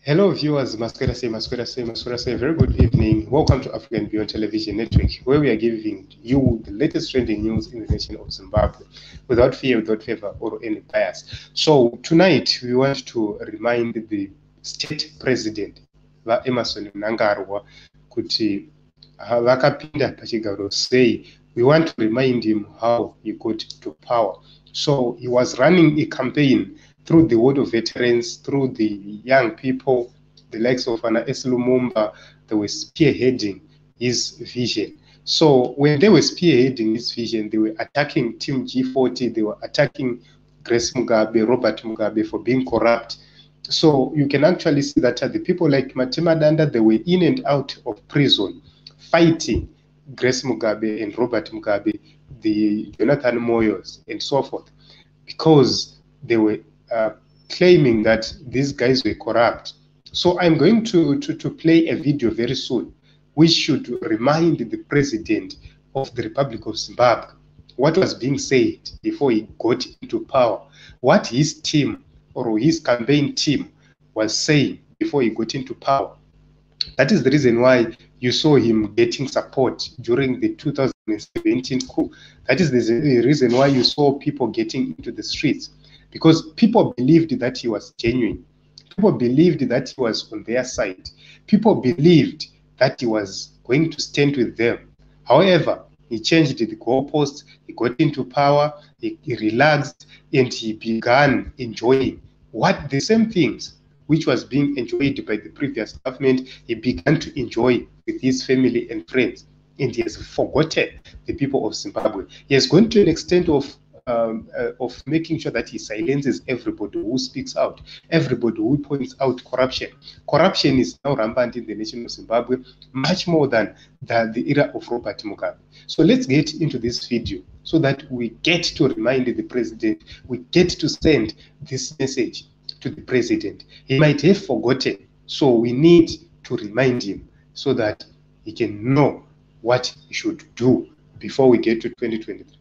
Hello viewers, Masquerade say, very good evening. Welcome to African Beyond Television Network, where we are giving you the latest trending news in the nation of Zimbabwe, without fear, without favor, or any bias. So tonight, we want to remind the state president, Emerson Mnangagwa, kuti vakapinda pachigaro sei. We want to remind him how he got to power. So he was running a campaign through the word of veterans, through the young people, the likes of Anna S. Lumumba, they were spearheading his vision. So when they were spearheading his vision, they were attacking Team G40, they were attacking Grace Mugabe, Robert Mugabe for being corrupt. So you can actually see that the people like Matima Danda, they were in and out of prison, fighting Grace Mugabe and Robert Mugabe, the Jonathan Moyos, and so forth, because they were claiming that these guys were corrupt. So I'm going to play a video very soon, which should remind the president of the Republic of Zimbabwe what was being said before he got into power, what his team or his campaign team was saying before he got into power. That is the reason why you saw him getting support during the 2017 coup. That is the reason why you saw people getting into the streets, because people believed that he was genuine. People believed that he was on their side. People believed that he was going to stand with them. However, he changed the goalposts, he got into power, he relaxed, and he began enjoying the same things which was being enjoyed by the previous government. He began to enjoy with his family and friends, and he has forgotten the people of Zimbabwe. He has gone to an extent of making sure that he silences everybody who speaks out, everybody who points out corruption. Corruption is now rampant in the nation of Zimbabwe, much more than the era of Robert Mugabe. So let's get into this video so that we get to remind the president, we get to send this message to the president. He might have forgotten, so we need to remind him so that he can know what he should do before we get to 2023.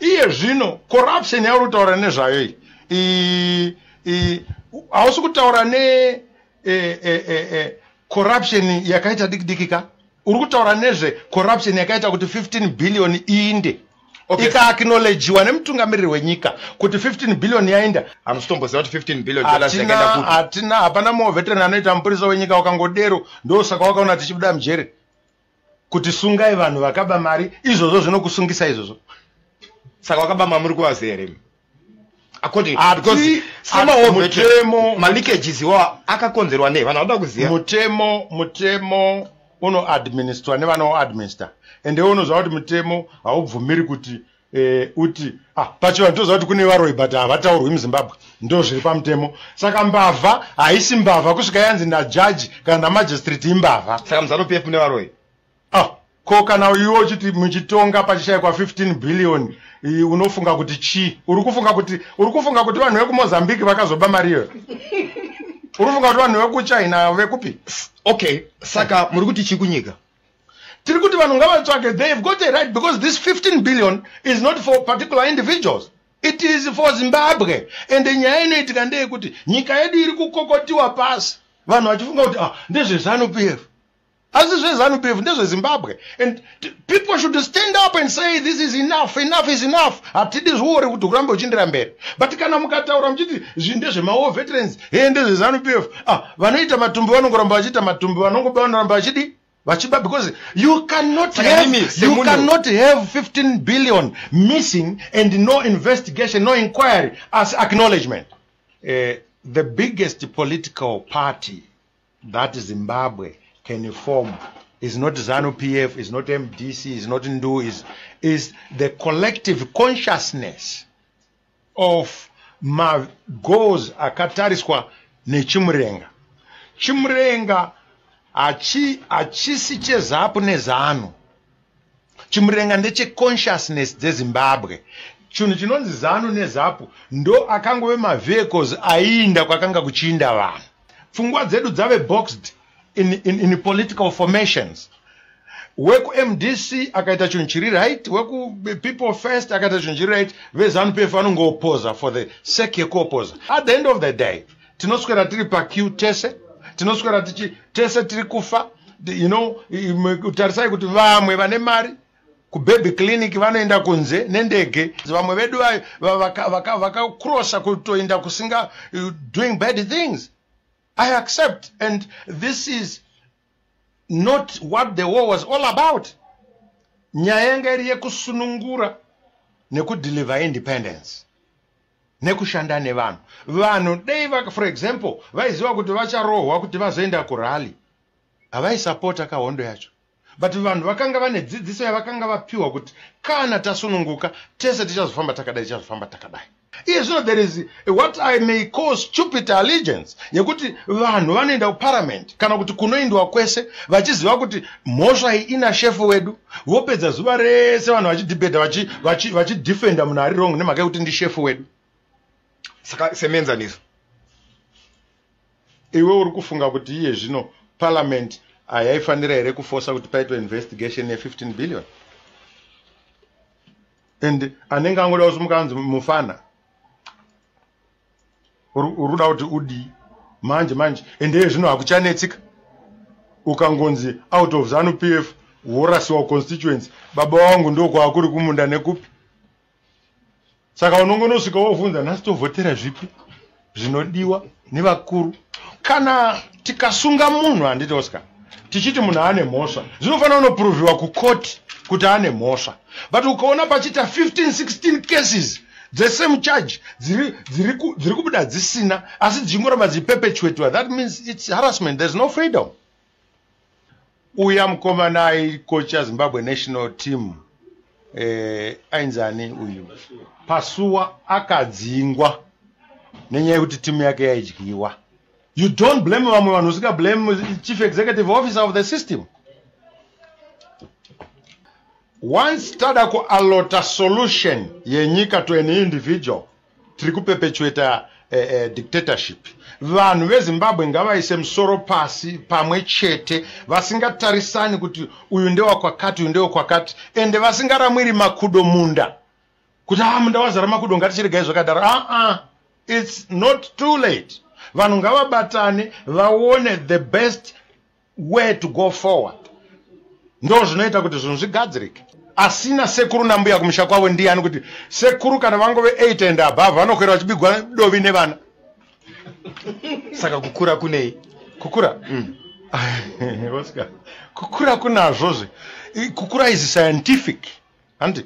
Iye zvino corruption yauri kutaura nezvayo iyi hausi kutaura ne corruption yakaita dikidikika, uri kutaura nezve corruption yakaita kuti 15 billion iinde ika-acknowledgewa nemutungamiriri wenyika kuti 15 billion yainda. Hamusitomboziva kuti 15 billion hatina, hapana muveterani anoita mupurisa wenyika wakangodero. Ndosaka wakaona tichibuda mujere kuti sungai vanhu vakaba mari, izvozvo zvinokusungisa izvozvo. Saka wakaba muri kuvazi here according mutemo malikeges iwawo akakonzerwa nei? Vanhu vanoda kuziva. Mutemo unoadministrwa nevanoadministra, ende unoziva kuti mutemo haubvumiri kuti uti pachivanhu toziva kuti kune varoi but havataurwi muZimbabwe, ndo zviri pamutemo. Saka mbavha haisi mbavha kusvika yanzi najaji kana namajistrate imbavha. Saka muZANU-PF mune varoi. Ko kana iwo uchiti muchitonga pachishayikwa 15 billion unofunga kuti chi? Uri kufunga kuti vanhu vekuMozambique vakazoba mariyo? Uri kufunga kuti vanhu vekuChina vekupi? Okay, saka muri kuti chi kunyika? Tiri kuti vanhu ngavatsvake, they have got a right, because this 15 billion is not for particular individuals. It is for Zimbabwe. And nyaya inoitika ndeyekuti nyika yedu iri kukokotiwa pasi, vanhu vachifunga kuti ndezve ZANU-PF. As is ZANU-PF, this is Zimbabwe. And people should stand up and say, this is enough, enough is enough. Atidi zvuore kuti kurambe uchindira mberi. But kana mukataura muchiti zvindezve mawo veterans, ndezve ZANU-PF. Vanoita matumbi vanongoramba vachita matumbi, vanongoramba vachidi vachiba, because you cannot have 15 billion missing and no investigation, no inquiry as acknowledgement. The biggest political party that Zimbabwe can form is not ZANU-PF, is not MDC, is not Ndu, is the collective consciousness of goals akatariswa nechimurenga. Chimurenga achisi cheZAPU neZANU. Chimurenga ndeche consciousness dzeZimbabwe. Chinhu chinonzi ZANU neZAPU ndo akangove mavehicles ainda kwakanga kuchiinda vanhu. Pfungwa dzedu dzave boxed in political formations. weku MDC akaita chinhu chiri right, weku people first akaita chinhu chiri right, veZANU-PF vanongopoza for the sake yekuopoza. At the end of the day, tinoswera tiri paqueue tese, tinoswera tese tiri kufa, you know, utarisai kuti vamwe vane mari kubaby clinic vanoenda kunze nendege, vamwe vedu vakakrosa kutoenda kusinga doing bad things. I accept, and this is not what the war was all about. Nyaya yanga iri yekusunungura nekudeliver independence nekushanda nevanhu. Vanhu dei for example vaiziva kuti vacharohwa kuti vazoenda kurally, havaisapota kahondo yacho, but vanhu vakanga vane dzidziso yavakanga vapiwa kuti kana tasununguka tese tichazofamba takadai. Yes, no, there is what I may call stupid allegiance. Yekuti vanhu vanoenda kuparliament kana kuti kunoindwa kwese vachiziva kuti mhosva iyi ina shefu wedu, vopedza zuva rese vanhu vachidebata vachidefenda munhu ari wrong nemhaka yekuti ndi shefu wedu. Saka semenzaniso. Iwe uri kufunga kuti iye zvino parliament haifanira here kuforsa kuti paitwe investigation ye15 billion? And anenge angoda kusimuka anzi mufana uruda kuti udi manje ende zvino hakuchanetsika ukangonzi out of ZANU-PF worasiwa constituency, baba wangu ndoko akuri kumunda nekupi. Saka unongonosvika wovhunza nhasi tovhotera zvipi zvinodiwa nevakuru. Kana tikasunga munhu handiti Oscar tichiti munhu ane mhosva, zvinofanira kunopuruviwa kukoti kuti ane mhosva, but ukaona pachita 15-16 cases the same charge dziri kubuda dzisina asi dzingoramba dziperpetuatwa, that means it's harassment. There's no freedom. Uya mukomana aikocha Zimbabwe national team ainzani uyu Pasuwa akadzingwa nenyaya yekuti timu yake yaidyiwa. You don't blame vamwe vanhu, usika blame chief executive officer of the system. Once tada kualota solution yenyika to an individual, tiri kuperpetuata dictatorship. Vanhu veZimbabwe ngavaise musoro pasi pamwe chete, vasingatarisani kuti uyu ndewa kwakati uyu ndewa kwakati, ende vasingaramwiri makudo munda kuti munda wazara makudo ngatichiregai zvakadaro. It's not too late. Vanhu ngavabatane vaone the best way to go forward. Ndo zvinoita kuti zvinhu zvigadzirike. Asina sekuru nambuya kumusha kwavo ndiani kuti sekuru kana vangove 8 and above vanokwera vachibigwa dovi nevana. Saka kukura kunei? Kukura? Oscar. Kukura kunazvozve. Kukura is scientific. Handi?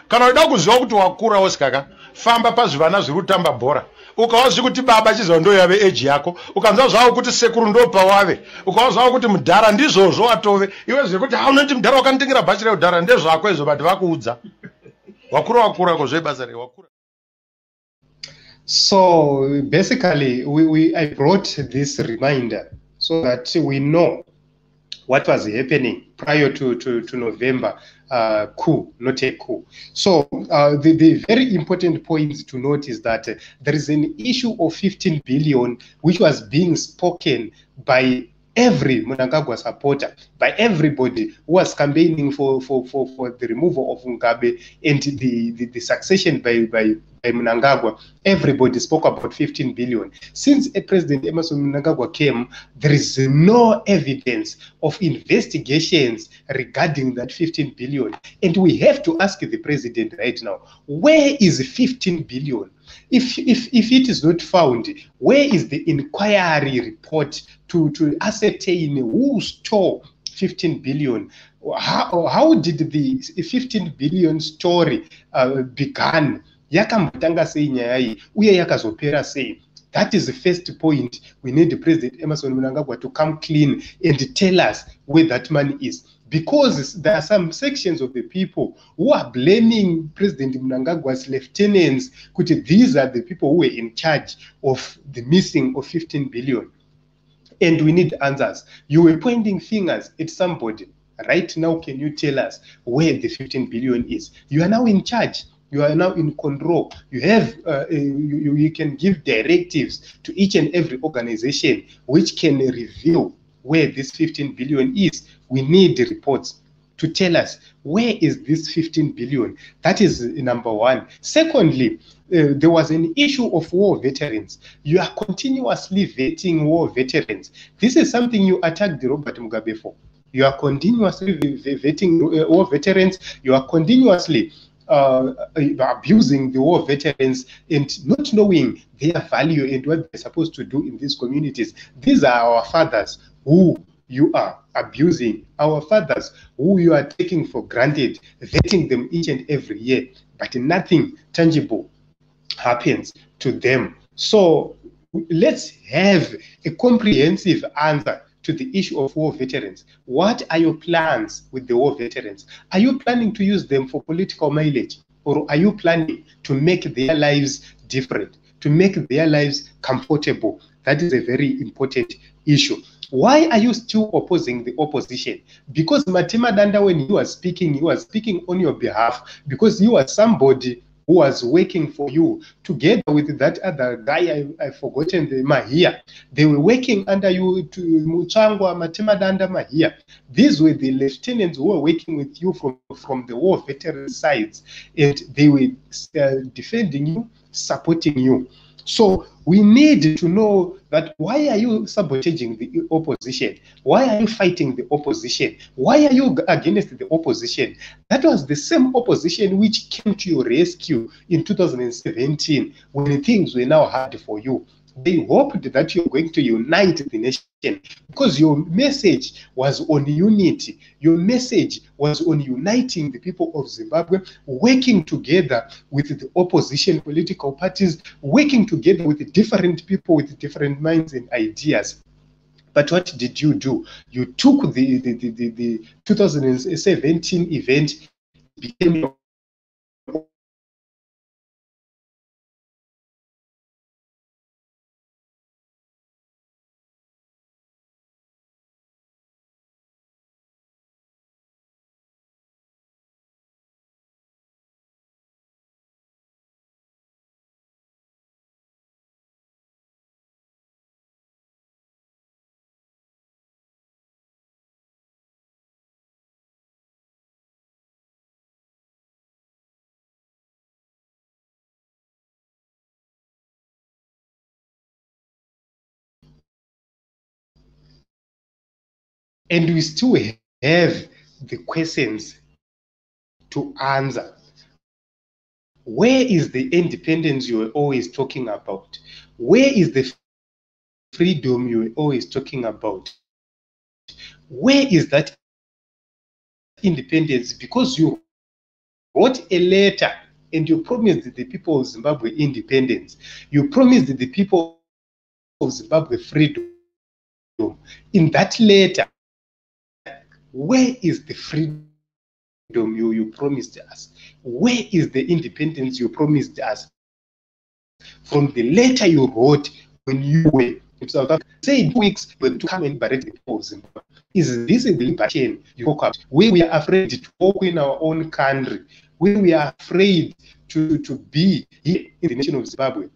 Kana uda kuziva kuti wakura Oscar, famba pazvivana zviri kutamba bhora. Ukawazi kuti baba chizo ndo yave age yako, ukanza zvawo kuti sekuru ndo pawave, ukawazi zvawo kuti mudhara ndizvozvo watove, iwe zviri kuti unoti mudhara wakanitengera bhachi reudhara ndezvako izvo but vakuudza. Wakura kozvebasa rewakura. So basically I brought this reminder so that we know what was happening prior to November coup, not a coup. So the very important point to note is that there is an issue of 15 billion which was being spoken by every Mnangagwa supporter, by everybody who was campaigning for the removal of Mugabe and the succession by Mnangagwa. Everybody spoke about 15 billion. Since President Emmerson Mnangagwa came, there is no evidence of investigations regarding that 15 billion. And we have to ask the president right now, where is 15 billion? If it is not found, where is the inquiry report to ascertain who stole 15 billion? How did the 15 billion story began? Yakambutanga sei nyaya iyi uye yakazopera sei? That is the first point. We need President Emmerson Mnangagwa to come clean and tell us where that money is. Because there are some sections of the people who are blaming President Mnangagwa's lieutenants. These are the people who were in charge of the missing of 15 billion. And we need answers. You were pointing fingers at somebody. Right now, can you tell us where the 15 billion is? You are now in charge. You are now in control. You have you can give directives to each and every organization which can reveal where this 15 billion is. We need reports to tell us where is this 15 billion. That is number one. Secondly, there was an issue of war veterans. You are continuously vetting war veterans. This is something you attacked Robert Mugabe for. You are continuously vetting war veterans. You are continuously abusing the war veterans and not knowing their value and what they're supposed to do in these communities. These are our fathers who you are abusing, our fathers who you are taking for granted, vetting them each and every year, but nothing tangible happens to them. So let's have a comprehensive answer to the issue of war veterans. What are your plans with the war veterans? Are you planning to use them for political mileage, or are you planning to make their lives different, to make their lives comfortable? That is a very important issue. Why are you still opposing the opposition? Because Matima Danda, when he was speaking on your behalf, because you are somebody who was working for you together with that other guy, I've forgotten the Mahia. They were working under you, to Muchangwa, Matima Danda, Mahia. These were the lieutenants who were working with you from the war veteran sides, and they were defending you, supporting you. So we need to know that why are you sabotaging the opposition? Why are you fighting the opposition? Why are you against the opposition? That was the same opposition which came to your rescue in 2017 when things were now hard for you. They hoped that you're going to unite the nation because your message was on unity. Your message was on uniting the people of Zimbabwe, working together with the opposition political parties, working together with the different people with different minds and ideas. But what did you do? You took the 2017 event, became your and we still have the questions to answer. Where is the independence you were always talking about? Where is the freedom you were always talking about? Where is that independence? Because you wrote a letter and you promised the people of Zimbabwe independence. You promised the people of Zimbabwe freedom. In that letter, where is the freedom you promised us? Where is the independence you promised us? From the letter you wrote when you were in South Africa, say 2 weeks to come and liberate the people of Zimbabwe. Is this the liberation you talk about? Where we are afraid to walk in our own country, where we are afraid to be here in the nation of Zimbabwe,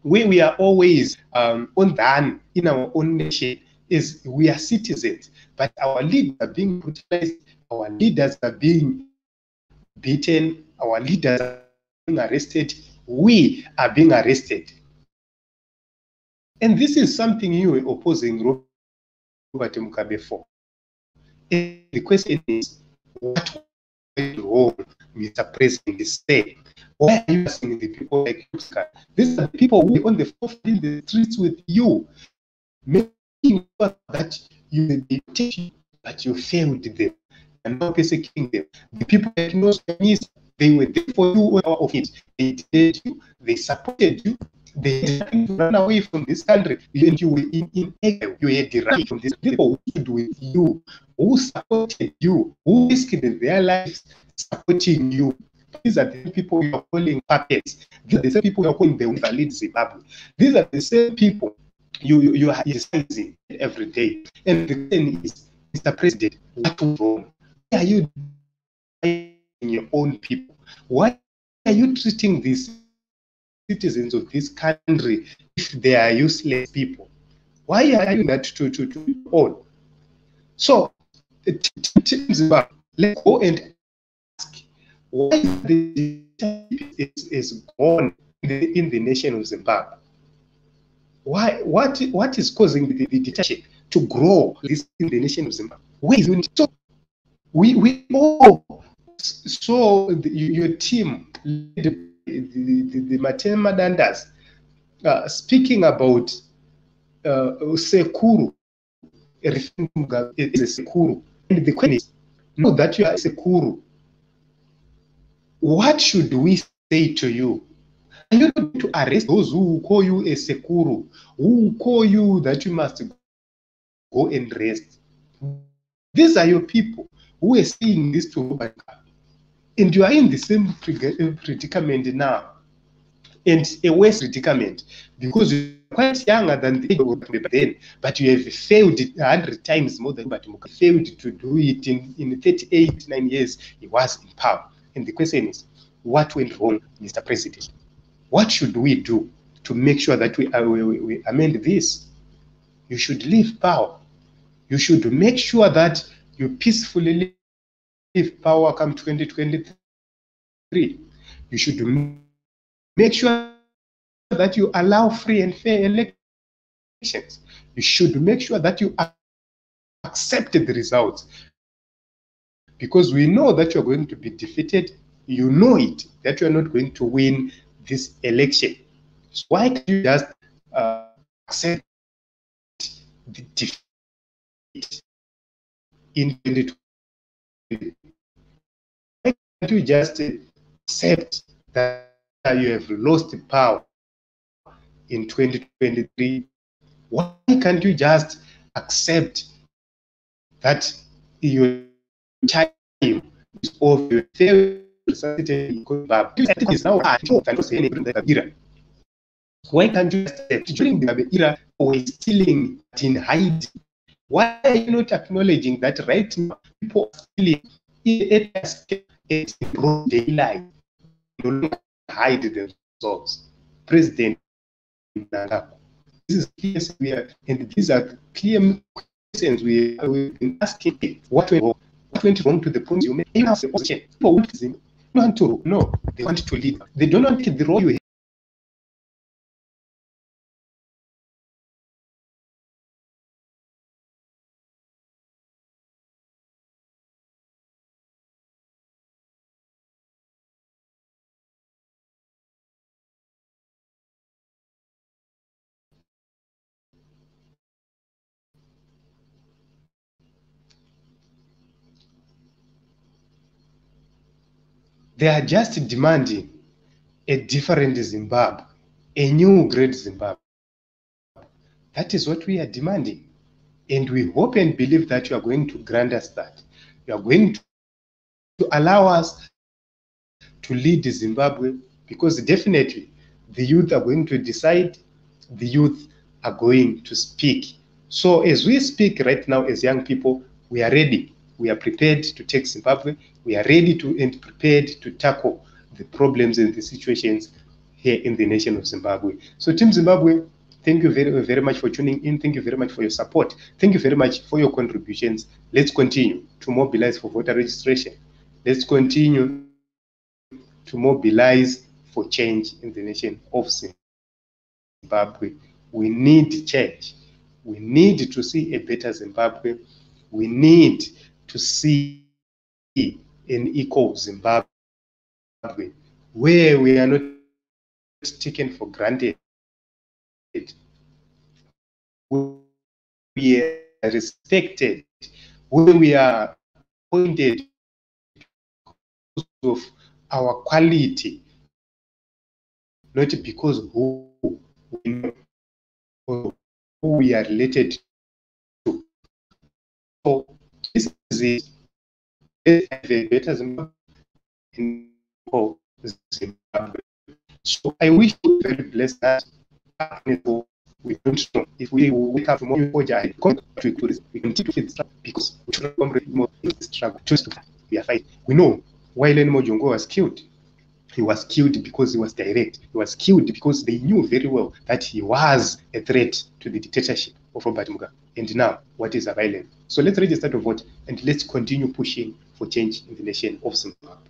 where we are always undone in our own nation, is we are citizens, but our leaders are being brutalized, our leaders are being beaten, our leaders are being arrested, we are being arrested. And this is something you were opposing Robert Mugabe for. And the question is, what went wrong, Mr. President? Say, why are you asking the people like Oscar? These are the people who are on the forefront in the streets with you, making sure that you take you, but you failed them and now persecuting them. The people that know Chamisa, they were there for you all of it. They did you, they supported you, they did to run away from this country, and you were in exile. You had the right from these people who stood with you, who supported you, who risked their lives supporting you. These are the people you are calling puppets. These are the same people you are calling the invalid Zimbabwe. These are the same people you are criticizing every day. And the question is, Mr. President, what is wrong? Why are you in your own people? Why are you treating these citizens of this country if they are useless people? Why are you doing that to all? So, Zimbabwe, let's go and ask why the dictatorship is gone in the nation of Zimbabwe. Why? What is causing the dictatorship to grow this in the nation of Zimbabwe? Where is unity? So we all saw your team, the Matema Dandas, speaking about Sekuru, is a Sekuru. And the question is, now that you are Sekuru, what should we say to you? Are you going to arrest those who call you a Sekuru, who call you that you must go and rest? These are your people who are saying this to Rubanka. And you are in the same predicament now, and a worse predicament, because you're quite younger than the age then, but you have failed 100 times more than Batimuka. Failed to do it in 38, 9 years he was in power. And the question is, what went wrong, Mr. President? What should we do to make sure that we amend this? You should leave power. You should make sure that you peacefully leave power come 2023. You should make sure that you allow free and fair elections. You should make sure that you accept the results. Because we know that you're going to be defeated. You know it, that you're not going to win this election. So why can't you just accept the defeat in 2020? Why can't you just accept that you have lost power in 2023? Why can't you just accept that your time is over? Your failure is now. Why can't you accept during the era we're stealing in hiding? Why are you not acknowledging that right now people are stealing in broad daylight? No longer hide themselves. President Mnangagwa. This is clear, and these are clear questions we've been asking. What went wrong to the promise you made? You have the opposition. People want to no, they want to lead. They don't want the role you have. They are just demanding a different Zimbabwe, a new great Zimbabwe. That is what we are demanding. And we hope and believe that you are going to grant us that. You are going to allow us to lead Zimbabwe, because definitely the youth are going to decide, the youth are going to speak. So as we speak right now as young people, we are ready. We are prepared to take Zimbabwe. We are ready to and prepared to tackle the problems and the situations here in the nation of Zimbabwe. So Team Zimbabwe, thank you very, very much for tuning in. Thank you very much for your support. Thank you very much for your contributions. Let's continue to mobilize for voter registration. Let's continue to mobilize for change in the nation of Zimbabwe. We need change. We need to see a better Zimbabwe. We need to see an equal Zimbabwe where we are not taken for granted. We are respected, where we are appointed because of our quality, not because who we know or who we are related to. So this is it. Let's have a better Zimbabwe in Zimbabwe. So I wish you very blessed that we don't know if we wake up tomorrow we continue to face the struggle, because we should not the struggle. We are fighting. We know why Len Mojongo was killed. He was killed because he was direct. He was killed because they knew very well that he was a threat to the dictatorship. of Robert Mugabe, and now what is available. So let's register to vote and let's continue pushing for change in the nation of Zimbabwe.